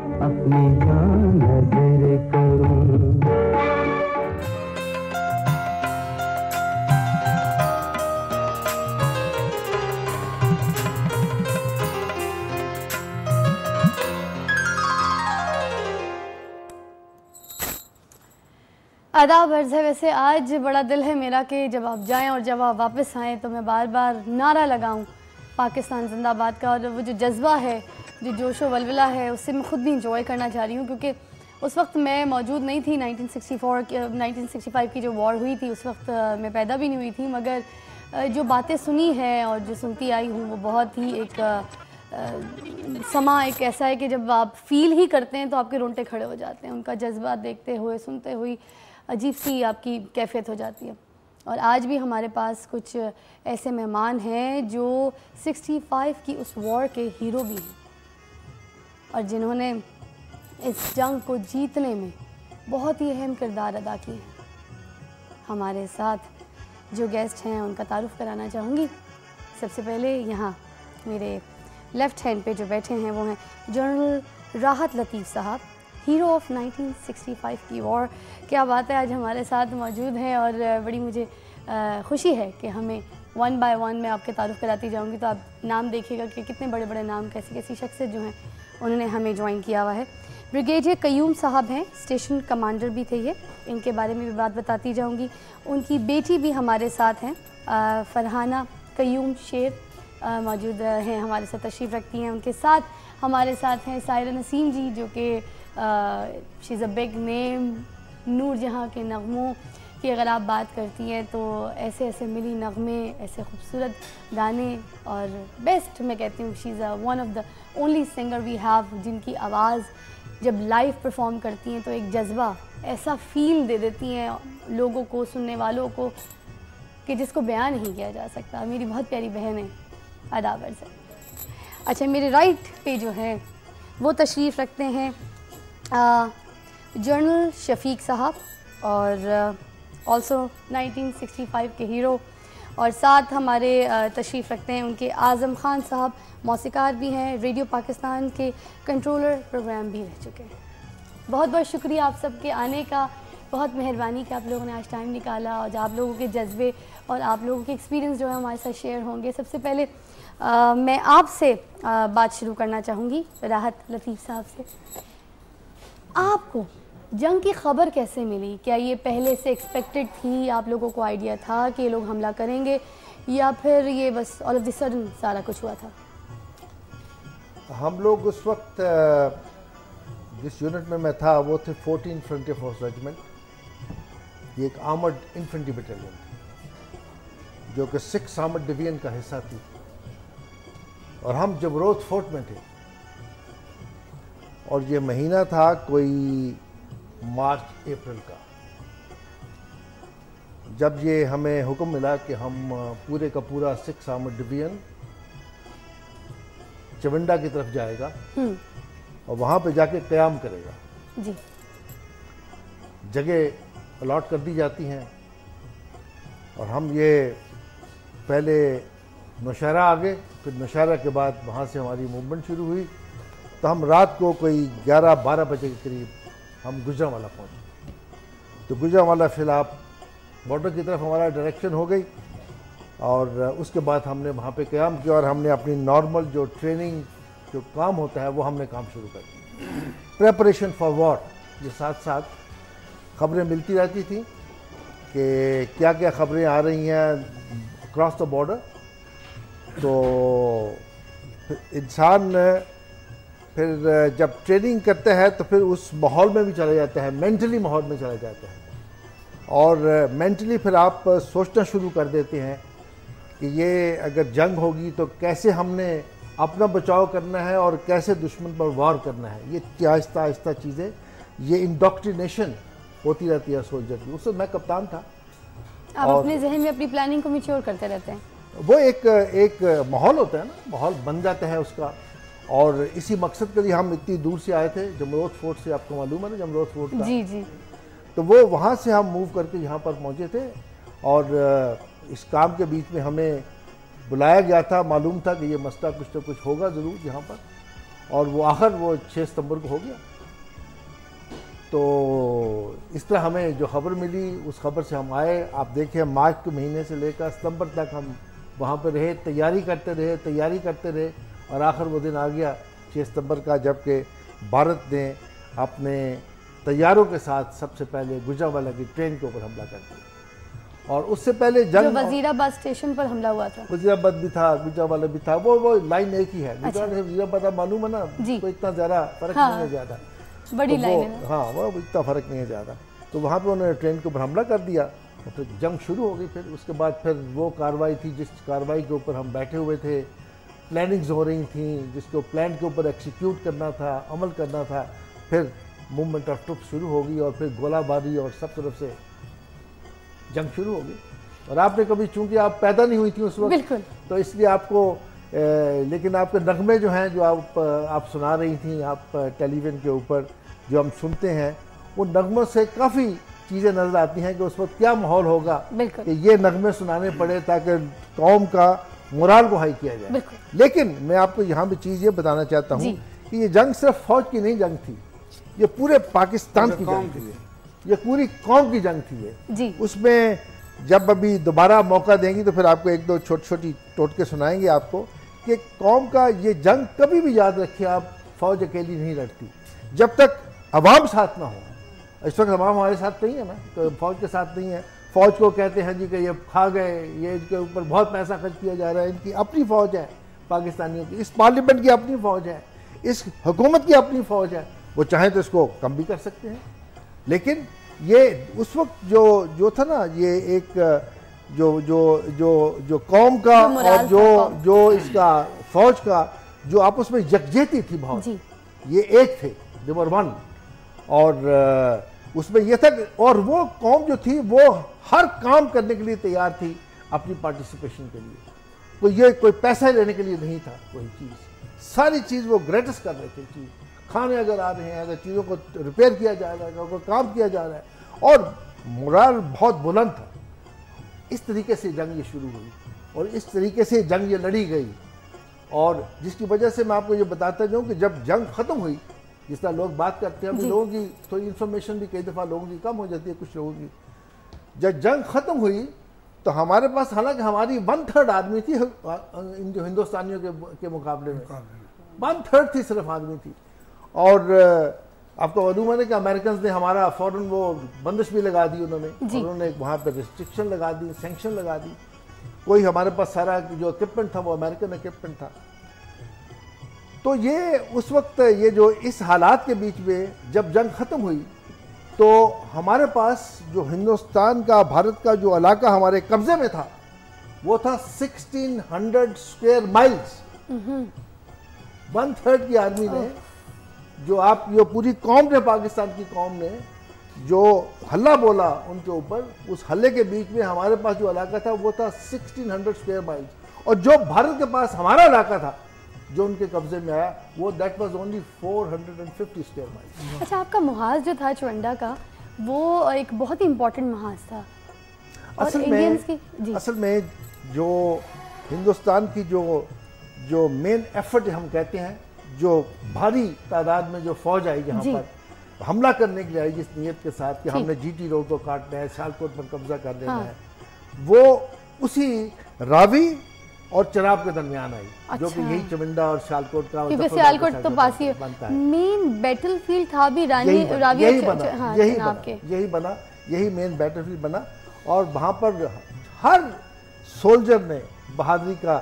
अपनी जान नजर करूं। आदाब अर्ज़ है। वैसे आज बड़ा दिल है मेरा कि जब आप जाएं और जब आप वापस आएँ तो मैं बार बार नारा लगाऊं पाकिस्तान जिंदाबाद का, और वो जो जज्बा है, जो जोश व वलवला है, उससे मैं ख़ुद भी इंजॉय करना चाह रही हूँ। क्योंकि उस वक्त मैं मौजूद नहीं थी, 1965 की जो वॉर हुई थी उस वक्त मैं पैदा भी नहीं हुई थी, मगर जो बातें सुनी हैं और जो सुनती आई हूँ वो बहुत ही एक समा एक ऐसा है कि जब आप फील ही करते हैं तो आपके रोंगटे खड़े हो जाते हैं। उनका जज्बा देखते हुए सुनते हुए अजीब सी आपकी कैफियत हो जाती है। और आज भी हमारे पास कुछ ऐसे मेहमान हैं जो 65 की उस वॉर के हीरो भी हैं और जिन्होंने इस जंग को जीतने में बहुत ही अहम किरदार अदा किए हैं। हमारे साथ जो गेस्ट हैं उनका तारुफ कराना चाहूँगी। सबसे पहले यहाँ मेरे लेफ़्ट हैंड पे जो बैठे हैं वो हैं जनरल राहत लतीफ़ साहब, हीरो ऑफ 1965 की वॉर। क्या बात है, आज हमारे साथ मौजूद हैं और बड़ी मुझे खुशी है कि हमें वन बाय वन मैं आपके तारुफ कराती जाऊंगी तो आप नाम देखिएगा कि कितने बड़े बड़े नाम, कैसी कैसी शख्सियत जो हैं उन्होंने हमें ज्वाइन किया हुआ है। ब्रिगेडियर कयूम साहब हैं, स्टेशन कमांडर भी थे ये, इनके बारे में भी बात बताती जाऊँगी। उनकी बेटी भी हमारे साथ हैं, फरहाना कयूम शेर मौजूद हैं, हमारे साथ तशरीफ़ रखती हैं। उनके साथ हमारे साथ हैं सायरा नसीम जी, जो कि she is a big name. Noor Jahan के नगमों की अगर आप बात करती हैं तो ऐसे ऐसे मिली नगमे, ऐसे खूबसूरत गाने, और बेस्ट मैं कहती हूँ she is one of the only singer we have जिनकी आवाज़ जब लाइव परफॉर्म करती हैं तो एक जज्बा ऐसा फ़ील दे देती हैं लोगों को, सुनने वालों को, कि जिसको बयान नहीं किया जा सकता। मेरी बहुत प्यारी बहन है अदाबर से। अच्छा, मेरे राइट पे जो है वो तशरीफ़ रखते हैं जनरल शफीक साहब, और ऑल्सो 1965 के हीरो, और साथ हमारे तशरीफ़ रखते हैं उनके आज़म ख़ान साहब, मौसीकार भी हैं, रेडियो पाकिस्तान के कंट्रोलर प्रोग्राम भी रह चुके हैं। बहुत बहुत शुक्रिया आप सबके आने का, बहुत मेहरबानी कि आप लोगों ने आज टाइम निकाला और आप लोगों के जज्बे और आप लोगों के एक्सपीरियंस जो है हमारे साथ शेयर होंगे। सबसे पहले मैं आपसे बात शुरू करना चाहूँगी, राहत लतीफ़ साहब से। आपको जंग की खबर कैसे मिली? क्या ये पहले से एक्सपेक्टेड थी, आप लोगों को आइडिया था कि ये लोग हमला करेंगे, या फिर ये बस ऑल ऑफ द सडन सारा कुछ हुआ था? हम लोग उस वक्त जिस यूनिट में मैं था वो थे 14 फ्रंटियर फोर्स रेजिमेंट। ये एक आर्मर्ड इन्फेंट्री बटालियन थी जो कि 6 आर्मर्ड डिवीजन का हिस्सा थी, और हम जबरोज फोर्ट में थे, और ये महीना था कोई मार्च अप्रैल का, जब ये हमें हुक्म मिला कि हम पूरे का पूरा 6 आर्मर्ड डिवीजन चवंडा की तरफ जाएगा और वहाँ पे जाके क़याम करेगा। जी। जगह अलॉट कर दी जाती हैं, और हम ये पहले नौशहरा आ गए, फिर नौशहरा के बाद वहाँ से हमारी मूवमेंट शुरू हुई। तो हम रात को कोई 11-12 बजे के करीब हम गुजरांवाला पहुँचे। तो गुजरांवाला फिर आप बॉर्डर की तरफ हमारा डायरेक्शन हो गई, और उसके बाद हमने वहाँ पे क़याम किया और हमने अपनी नॉर्मल जो ट्रेनिंग जो काम होता है वो हमने काम शुरू कर दिया। प्रेपरेशन फॉर वॉर के साथ साथ खबरें मिलती रहती थी कि क्या क्या खबरें आ रही हैं क्रॉस द बॉर्डर। तो इंसान फिर जब ट्रेनिंग करते हैं तो फिर उस माहौल में भी चला जाता है, मेंटली माहौल में चला जाता है, और मेंटली फिर आप सोचना शुरू कर देते हैं कि ये अगर जंग होगी तो कैसे हमने अपना बचाव करना है और कैसे दुश्मन पर वार करना है। ये आहिस्ता आहिस्ता चीज़ें, ये इंडोक्ट्रिनेशन होती रहती है सोल्जर की। उससे मैं कप्तान था। आप अपने जहन में अपनी प्लानिंग को मैच्योर करते रहते हैं। वो एक माहौल होता है ना, माहौल बन जाता है उसका, और इसी मकसद के लिए हम इतनी दूर से आए थे। जमरोद फोर्ट से, आपको मालूम है ना जमरोद फोर्ट का? जी जी। तो वो वहाँ से हम मूव करके यहाँ पर पहुँचे थे, और इस काम के बीच में हमें बुलाया गया था। मालूम था कि ये मसला कुछ तो कुछ होगा ज़रूर यहाँ पर, और वो आखिर वो 6 सितंबर को हो गया। तो इस तरह हमें जो खबर मिली उस खबर से हम आए। आप देखिए मार्च के महीने से लेकर सितंबर तक हम वहाँ पर रहे, तैयारी करते रहे और आखिर वो दिन आ गया 6 सितंबर का, जबकि भारत ने अपने तैयारों के साथ सबसे पहले गुजरांवाला की ट्रेन के ऊपर हमला कर दिया। और उससे पहले जो वजीराबाद स्टेशन पर हमला हुआ था, वजीराबाद भी था, गुजरांवाला भी था, वो लाइन एक ही है। गुजरात से वजीराबाद मालूम है ना, तो इतना ज़्यादा फर्क नहीं है ज़्यादा, बड़ी तो लाइन है। हाँ, वो इतना फ़र्क नहीं है ज़्यादा। तो वहाँ पे उन्होंने ट्रेन के ऊपर हमला कर दिया और फिर जंग शुरू हो गई। फिर उसके बाद फिर वो कार्रवाई थी जिस कार्रवाई के ऊपर हम बैठे हुए थे, प्लानिंग्स हो रही थी, जिसको प्लान के ऊपर एक्सिक्यूट करना था, अमल करना था। फिर मूवमेंट ऑफ ट्रुप्स शुरू हो गई और फिर गोलाबारी और सब तरफ से जंग शुरू हो गई। और आपने कभी, चूंकि आप पैदा नहीं हुई थी उस वक्त, तो इसलिए आपको लेकिन आपके नगमे जो हैं, जो आप सुना रही थी आप टेलीविज़न के ऊपर जो हम सुनते हैं, वो नगमों से काफ़ी चीज़ें नज़र आती हैं कि उस वक्त क्या माहौल होगा कि ये नगमे सुनाने पड़े ताकि कौम का मोराल को हाई किया जाए। लेकिन मैं आपको यहाँ भी चीज़ ये बताना चाहता हूँ कि ये जंग सिर्फ फौज की नहीं जंग थी, ये पूरे पाकिस्तान की जंग थी, ये पूरी कौम की जंग थी ये। उसमें जब अभी दोबारा मौका देंगी तो फिर आपको एक दो छोटी छोटी टोटके सुनाएंगे आपको कि कौम का ये जंग कभी भी याद रखिए आप, फौज अकेली नहीं लड़ती जब तक अवाम साथ ना हो। इस वक्त अवाम हमारे साथ नहीं है ना, तो फौज के साथ नहीं है। फौज को कहते हैं जी कि ये खा गए, ये इनके ऊपर बहुत पैसा खर्च किया जा रहा है, इनकी अपनी फौज है पाकिस्तानियों की, इस पार्लियामेंट की अपनी फौज है, इस हुकूमत की अपनी फौज है, वो चाहें तो इसको कम भी कर सकते हैं। लेकिन ये उस वक्त जो था ना, ये एक जो कौम का और जो इसका फौज का जो आपस में यकजहती थी बहुत, ये एक थे, दे वर वन। और उसमें यह था और वो कौम जो थी वो हर काम करने के लिए तैयार थी अपनी पार्टिसिपेशन के लिए। कोई पैसा लेने के लिए नहीं था, कोई चीज़, सारी चीज़ वो ग्रेटिस कर रहे थे। चीज़ खाने अगर आ रहे हैं, अगर चीज़ों को रिपेयर किया जा रहा है, अगर काम किया जा रहा है, और मोराल बहुत बुलंद था। इस तरीके से जंग ये शुरू हुई और इस तरीके से जंग ये लड़ी गई। और जिसकी वजह से मैं आपको ये बताता जाऊँ कि जब जंग ख़त्म हुई, जिस तरह लोग बात करते हैं, अभी लोगों की थोड़ी इन्फॉर्मेशन भी कई दफ़ा लोगों की कम हो जाती है, कुछ लोगों की। जब जंग ख़त्म हुई तो हमारे पास, हालांकि हमारी 1/3 आदमी थी इन जो हिंदुस्तानियों के मुकाबले में, 1/3 थी सिर्फ आदमी थी। और आपको मालूम है कि अमेरिकन ने हमारा फ़ौरन वो बंदिश भी लगा दी उन्होंने वहाँ पर रिस्ट्रिक्शन लगा दी, सैंक्शन लगा दी। कोई हमारे पास सारा जो इक्विपमेंट था वो अमेरिकन इक्विपमेंट था। तो ये उस वक्त ये जो इस हालात के बीच में जब जंग ख़त्म हुई तो हमारे पास जो हिंदुस्तान का, भारत का जो इलाका हमारे कब्जे में था वो था 1600 स्क्वायर माइल्स। 1/3 की आर्मी ने, जो पूरी कौम ने, पाकिस्तान की कौम ने जो हल्ला बोला उनके ऊपर, उस हल्ले के बीच में हमारे पास जो इलाका था वो था 1600 स्क्वायर माइल्स। और जो भारत के पास हमारा इलाका था जो उनके कब्जे में आया, वो that was only 450 square miles. अच्छा, आपका मुहाज जो था चुरंडा का, वो एक बहुत ही इम्पोर्टेंट मुहाज था। असल में जो हिंदुस्तान की जो मेन एफर्ट हम कहते हैं, जो भारी तादाद में जो फौज आई यहाँ पर हमला करने के लिए आई, जिस नीयत के साथ कि हमने जीटी रोड को काटना है, सियालकोट पर कब्जा कर लेना है, वो उसी रावी और चनाब के दरमियान आई। अच्छा। जो कि यही चमिंदा और सियालकोट का, क्योंकि सियालकोट तो पास ही बनता है। मेन बैटलफील्ड था भी रावी यही मेन बैटलफील्ड बना। और वहाँ पर हर सोल्जर ने बहादुरी का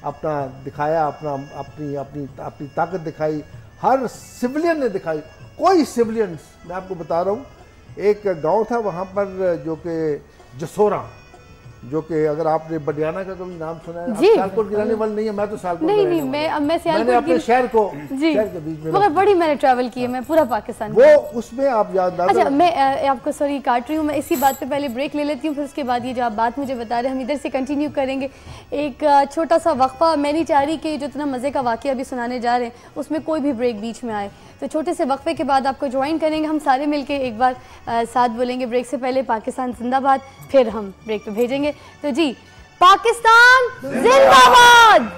अपना दिखाया, अपनी ताकत दिखाई, हर सिविलियन ने दिखाई। कोई सिविलियंस, मैं आपको बता रहा हूँ, एक गांव था वहाँ पर जो कि जसोरा, जो कि अगर आपने बडियाना का कभी नाम सुना है, सियालकोट की रहने वाली नहीं है, मैं तो सियालकोट मैं मैंने अपने शहर के बीच में मगर बड़ी मैंने ट्रैवल की है, मैं पूरा पाकिस्तान वो उसमें आप याद। अच्छा, मैं आपको सॉरी काट रही हूँ, मैं इसी बात पे पहले ब्रेक ले लेती हूँ, फिर उसके बाद ये जो आप बात मुझे बता रहे हैं हम इधर से कंटिन्यू करेंगे। एक छोटा सा वक्फा, मैं नहीं चाह रही कि जो इतना मज़े का वाक़या अभी सुनाने जा रहे हैं उसमें कोई भी ब्रेक बीच में आए, तो छोटे से वक्फे के बाद आपको ज्वाइन करेंगे, हम सारे मिलके एक बार साथ बोलेंगे ब्रेक से पहले पाकिस्तान जिंदाबाद, फिर हम ब्रेक पे भेजेंगे। तो जी, पाकिस्तान जिंदाबाद।